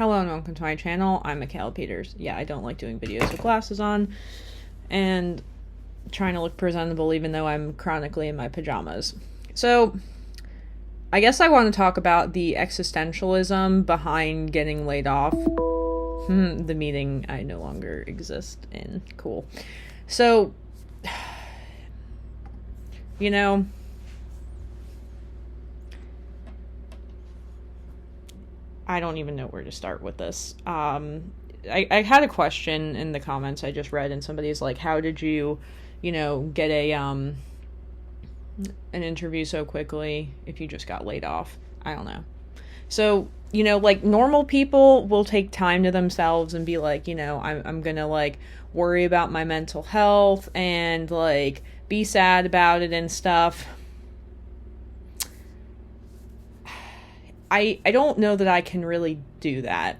Hello and welcome to my channel. I'm Michaela Peters. Yeah, I don't like doing videos with glasses on and trying to look presentable even though I'm chronically in my pajamas. So, I guess I want to talk about the existentialism behind getting laid off. The meeting I no longer exist in. Cool. So, you know, I don't even know where to start with this. I had a question in the comments I just read, and somebody's like, how did you get an interview so quickly if you just got laid off? I don't know. So, like, normal people will take time to themselves and be like, I'm gonna, like, worry about my mental health and, like, be sad about it and stuff. I don't know that I can really do that.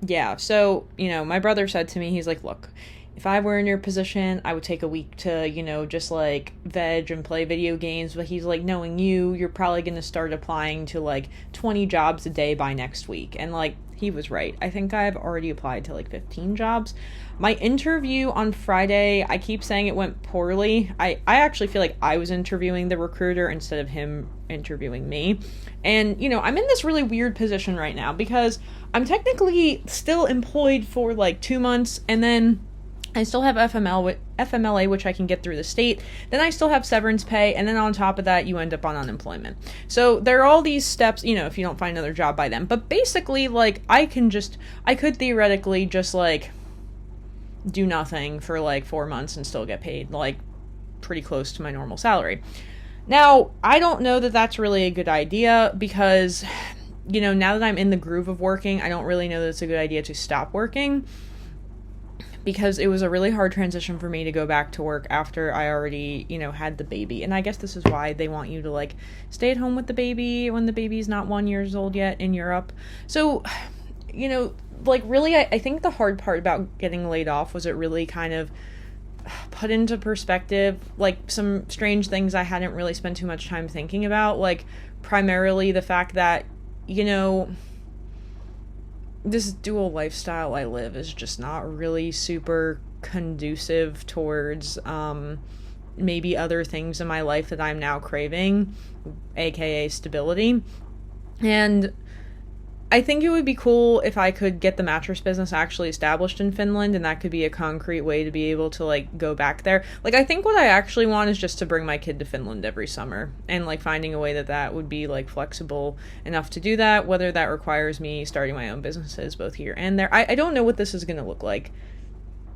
Yeah, so, my brother said to me, he's like, look, if I were in your position, I would take a week to, just, like, veg and play video games, but he's like, knowing you're probably gonna start applying to, like, 20 jobs a day by next week, and, like, he was right. I think I've already applied to, like, 15 jobs. My interview on Friday, I keep saying it went poorly. I actually feel like I was interviewing the recruiter instead of him interviewing me. And, I'm in this really weird position right now because I'm technically still employed for, like, 2 months, and then I still have FMLA, which I can get through the state. Then I still have severance pay, and then on top of that, you end up on unemployment. So there are all these steps, if you don't find another job by then. But basically, like, I could theoretically just, like, do nothing for, like, 4 months and still get paid, like, pretty close to my normal salary. Now, I don't know that that's really a good idea because, now that I'm in the groove of working, I don't really know that it's a good idea to stop working, because it was a really hard transition for me to go back to work after I already, had the baby. And I guess this is why they want you to, like, stay at home with the baby when the baby's not 1 year old yet in Europe. So, like, really, I think the hard part about getting laid off was it really kind of put into perspective, like, some strange things I hadn't really spent too much time thinking about. Like, primarily the fact that, this dual lifestyle I live is just not really super conducive towards maybe other things in my life that I'm now craving, aka stability. And I think it would be cool if I could get the mattress business actually established in Finland, and that could be a concrete way to be able to, like, go back there. Like, I think what I actually want is just to bring my kid to Finland every summer, and, like, finding a way that would be, like, flexible enough to do that, whether that requires me starting my own businesses both here and there. I don't know what this is gonna look like.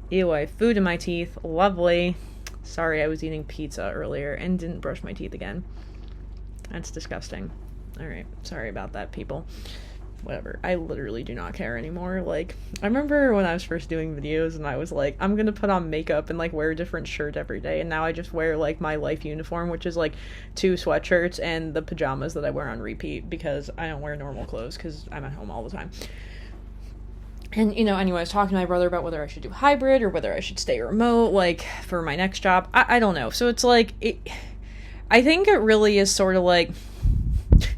Ew, I have food in my teeth. Lovely. Sorry, I was eating pizza earlier and didn't brush my teeth again. That's disgusting. Alright, sorry about that, people. Whatever, I literally do not care anymore. Like, I remember when I was first doing videos and I was like, I'm gonna put on makeup and, like, wear a different shirt every day, and now I just wear, like, my life uniform, which is, like, 2 sweatshirts and the pajamas that I wear on repeat because I don't wear normal clothes because I'm at home all the time. And, anyway, I was talking to my brother about whether I should do hybrid or whether I should stay remote, like, for my next job. I don't know. So it's like, I think it really is sort of like,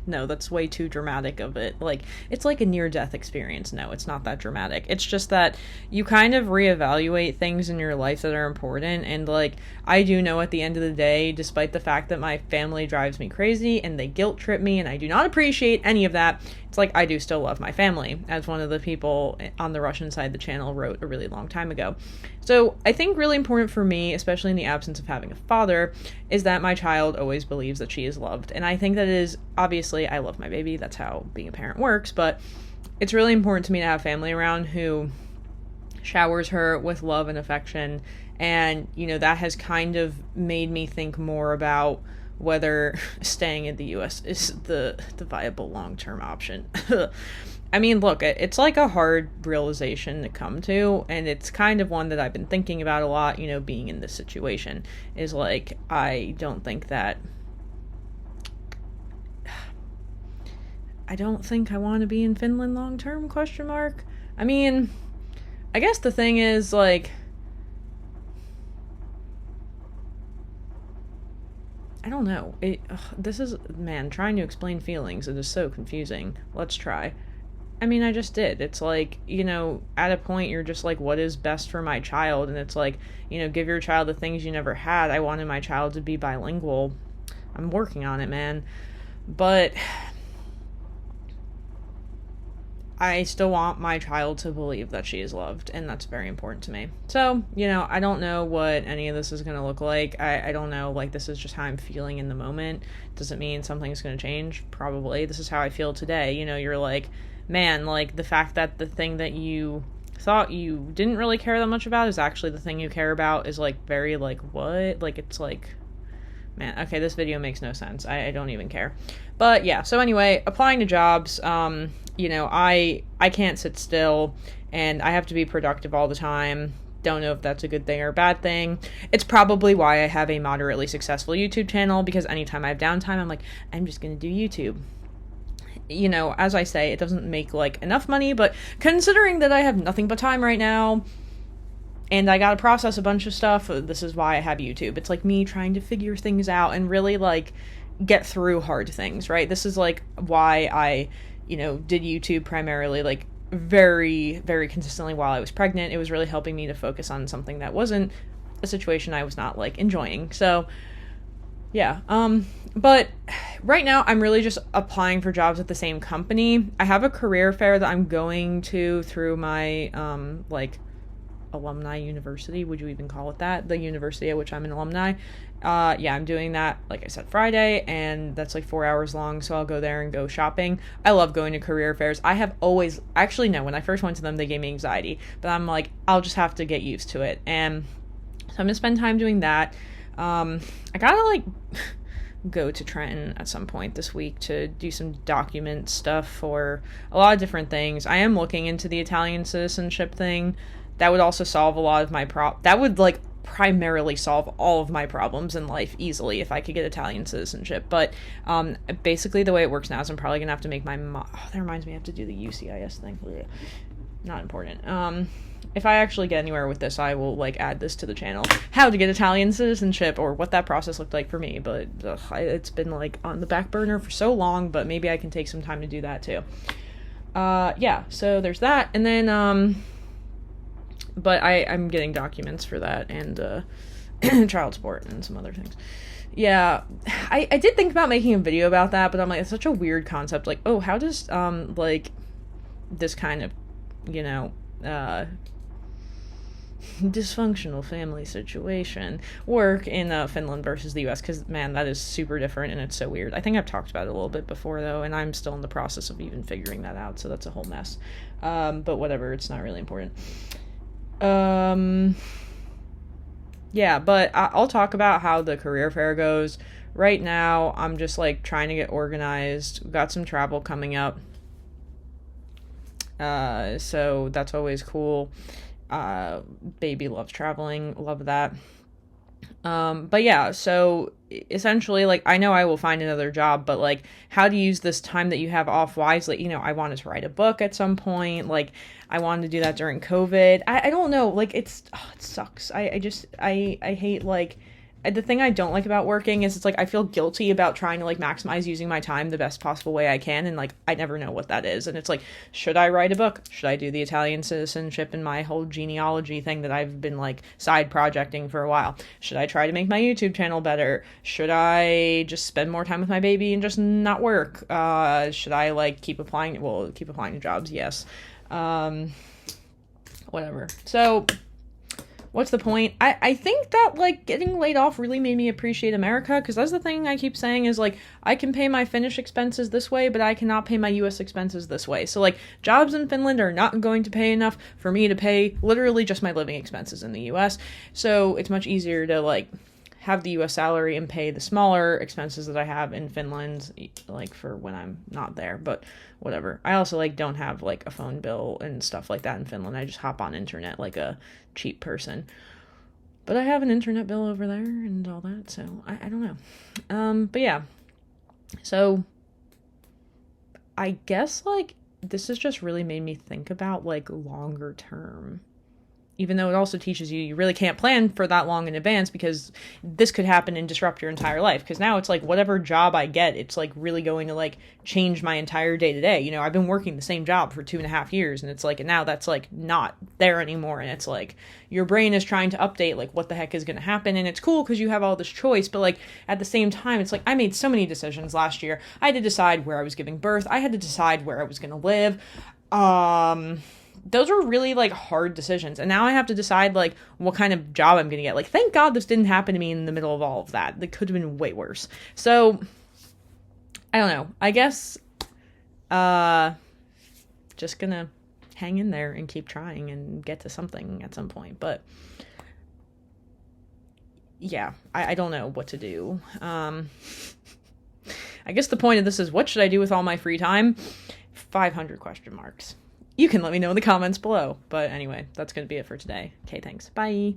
no, that's way too dramatic of it. Like, it's like a near-death experience. No, it's not that dramatic. It's just that you kind of reevaluate things in your life that are important, and, like, I do know at the end of the day, despite the fact that my family drives me crazy and they guilt-trip me, and I do not appreciate any of that, it's like, I do still love my family, as one of the people on the Russian side of the channel wrote a really long time ago. So I think really important for me, especially in the absence of having a father, is that my child always believes that she is loved. And I think that is, obviously, I love my baby, that's how being a parent works, but it's really important to me to have family around who showers her with love and affection, and, that has kind of made me think more about whether staying in the U.S. is the viable long-term option. I mean, look, it's like a hard realization to come to, and it's kind of one that I've been thinking about a lot, being in this situation, is like, I don't think I want to be in Finland long-term, ? I mean, I guess the thing is, like, I don't don't know. This is, man, trying to explain feelings. It is so confusing. Let's try. I mean, I just did. It's like, at a point you're just like, what is best for my child? And it's like, give your child the things you never had. I wanted my child to be bilingual. I'm working on it, man. But I still want my child to believe that she is loved, and that's very important to me. So, I don't know what any of this is going to look like. I don't know, like, this is just how I'm feeling in the moment. Does it mean something's going to change? Probably. This is how I feel today. You're like, man, like, the fact that the thing that you thought you didn't really care that much about is actually the thing you care about is, like, very, like, what? Like, it's like, man, okay, this video makes no sense. I don't even care. But, yeah, so anyway, applying to jobs, I can't sit still, and I have to be productive all the time. Don't know if that's a good thing or a bad thing. It's probably why I have a moderately successful YouTube channel, because anytime I have downtime, I'm like, I'm just going to do YouTube. As I say, it doesn't make, like, enough money, but considering that I have nothing but time right now, and I gotta process a bunch of stuff, this is why I have YouTube. It's, like, me trying to figure things out and really, like, get through hard things, right? This is, like, why I, did YouTube primarily, like, very, very consistently while I was pregnant. It was really helping me to focus on something that wasn't a situation I was not, like, enjoying. So, yeah, but right now I'm really just applying for jobs at the same company. I have a career fair that I'm going to through my, alumni university, would you even call it that? The university at which I'm an alumni. I'm doing that, like I said, Friday, and that's like 4 hours long, so I'll go there and go shopping. I love going to career fairs. I have always, actually no, when I first went to them, they gave me anxiety, but I'm like, I'll just have to get used to it, and so I'm gonna spend time doing that. I gotta, like, go to Trenton at some point this week to do some document stuff for a lot of different things. I am looking into the Italian citizenship thing. That would also solve a lot of my that would, like, primarily solve all of my problems in life easily if I could get Italian citizenship. But basically the way it works now is I'm probably gonna have to make my that reminds me, I have to do the UCIS thing. Not important. If I actually get anywhere with this, I will, like, add this to the channel, how to get Italian citizenship, or what that process looked like for me. But it's been, like, on the back burner for so long, but maybe I can take some time to do that too. So there's that. And then but I'm getting documents for that, and child support and some other things. Yeah, I did think about making a video about that, but I'm like, it's such a weird concept. Like, oh, how does like this kind of, dysfunctional family situation work in Finland versus the US, because, man, that is super different, and it's so weird. I think I've talked about it a little bit before, though, and I'm still in the process of even figuring that out, so that's a whole mess. But whatever, it's not really important. Yeah, but I'll talk about how the career fair goes. Right now, I'm just, like, trying to get organized. We've got some travel coming up. So that's always cool. Baby loves traveling. Love that. But yeah, so essentially, like, I know I will find another job, but, like, how to use this time that you have off wisely. I wanted to write a book at some point. Like, I wanted to do that during COVID. I don't know. Like, it sucks. I hate, like, the thing I don't like about working is it's like I feel guilty about trying to, like, maximize using my time the best possible way I can, and, like, I never know what that is. And it's like, should I write a book? Should I do the Italian citizenship and my whole genealogy thing that I've been, like, side projecting for a while? Should I try to make my YouTube channel better? Should I just spend more time with my baby and just not work? Should I, like, keep applying to jobs? Yes. Whatever. So what's the point? I think that, like, getting laid off really made me appreciate America, because that's the thing I keep saying is, like, I can pay my Finnish expenses this way, but I cannot pay my US expenses this way. So, like, jobs in Finland are not going to pay enough for me to pay literally just my living expenses in the US. So it's much easier to, like, have the US salary and pay the smaller expenses that I have in Finland, like, for when I'm not there. But whatever. I also, like, don't have, like, a phone bill and stuff like that in Finland. I just hop on internet like a cheap person. But I have an internet bill over there and all that, so I don't know. But yeah. So I guess, like, this has just really made me think about, like, longer term. even though it also teaches you you really can't plan for that long in advance, because this could happen and disrupt your entire life. Because now it's like whatever job I get, it's like really going to like change my entire day to day. You know, I've been working the same job for 2.5 years, and it's like, and now that's like not there anymore. And it's like your brain is trying to update like what the heck is going to happen. And it's cool because you have all this choice, but like at the same time, it's like I made so many decisions last year. I had to decide where I was giving birth. I had to decide where I was going to live. Those were really like hard decisions, and now I have to decide like what kind of job I'm gonna get. Like, thank God this didn't happen to me in the middle of all of that. That could have been way worse. So I don't know, I guess just gonna hang in there and keep trying and get to something at some point. But yeah, I don't know what to do. I guess the point of this is, what should I do with all my free time? 500 question marks. You can let me know in the comments below. But anyway, that's going to be it for today. Okay, thanks. Bye.